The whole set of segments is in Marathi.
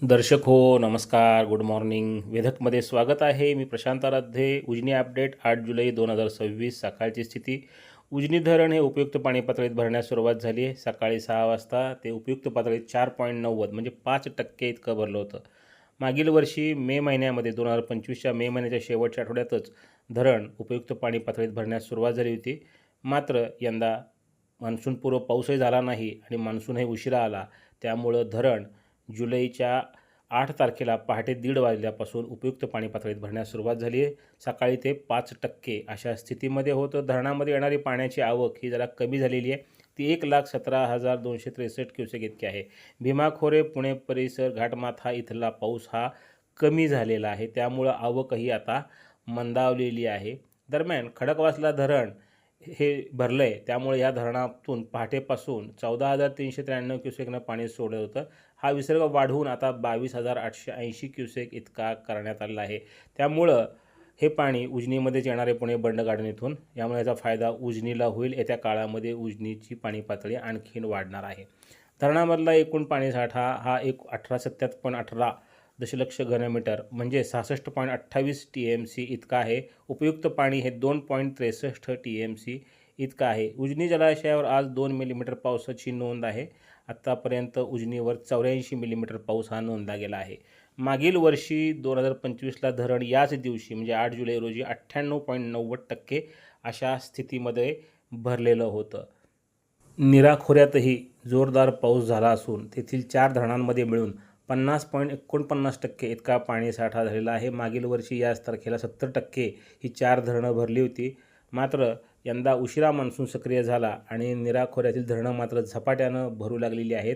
दर्शक हो नमस्कार, गुड मॉर्निंग. वेधकमध्ये स्वागत आहे. मी प्रशांत आराध्ये. उजनी अपडेट 8 जुलै 2026 सकाळची स्थिती. उजनी धरण हे उपयुक्त पाणी पातळीत भरण्यास सुरुवात झाली आहे. सकाळी 6 वाजता ते उपयुक्त पातळीत 4.90 म्हणजे 5% इतकं भरलं होतं. मागील वर्षी मे महिन्यामध्ये 2025च्या मे महिन्याच्या शेवटच्या आठवड्यातच धरण उपयुक्त पाणी पातळीत भरण्यास सुरुवात झाली होती. मात्र यंदा मान्सूनपूर्व पाऊसही झाला नाही आणि मान्सूनही उशिरा आला. त्यामुळं धरण जुलैच्या 8 तारखेला पहाटे 1:30 वाजल्यापासून उपयुक्त पाणी पातळीत भरण्यास सुरुवात झाली आहे. सकाळी ते 5% अशा स्थितीमध्ये होतं. धरणामध्ये येणारी पाण्याची आवक ही जरा कमी झालेली आहे. ती 1,17,263 क्युसेक इतकी आहे. भीमा खोरे, पुणे परिसर, घाटमाथा इथला पाऊस हा कमी झालेला आहे. त्यामुळं आवकही आता मंदावलेली आहे. दरम्यान खडकवासला धरण हे भरलं आहे. त्यामुळे या धरणातून पहाटेपासून 14,393 क्युसेकनं पाणी सोडलं होतं. हा विसर्ग वाढवून आता 22,880 क्युसेक इतका करण्यात आलेला आहे. त्यामुळं हे पाणी उजनीमध्येच येणार आहे, पुणे बंड गार्डन इथून. यामुळे याचा फायदा उजनीला होईल. येत्या काळामध्ये उजनीची पाणी पातळी आणखीन वाढणार आहे. धरणामधला एकूण पाणीसाठा हा 18,77,18 दशलक्ष घनमीटर म्हणजे 66.28 TMC इतका आहे. उपयुक्त पाणी हे 2.63 TMC इतकं आहे. उजनी जलाशयावर आज 2 मिलीमीटर पावसाची नोंद आहे. आत्तापर्यंत उजनीवर 84 मिलीमीटर पाऊस हा नोंदला गेला आहे. मागील वर्षी 2025ला धरण याच दिवशी म्हणजे 8 जुलै रोजी 98.90% अशा स्थितीमध्ये भरलेलं होतं. नीरा खोऱ्यातही जोरदार पाऊस झाला असून तेथील 4 धरणांमध्ये मिळून 50.49% इतका पाणीसाठा झालेला आहे. मागील वर्षी याच तारखेला 70% ही 4 धरणं भरली होती. मात्र यंदा उशिरा मान्सून सक्रिय झाला आणि नीरा खोऱ्यातील धरणं मात्र झपाट्यानं भरू लागलेली आहेत.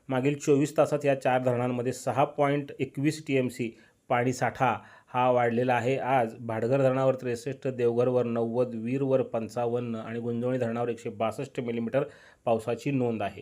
मागील 24 तासात या 4 धरणांमध्ये 6.21 TMC पाणीसाठा हा वाढलेला आहे. आज भाटघर धरणावर 63, देवघरवर 90, वीरवर 55 आणि गुंजवणी धरणावर 162 मिलीमीटर पावसाची नोंद आहे.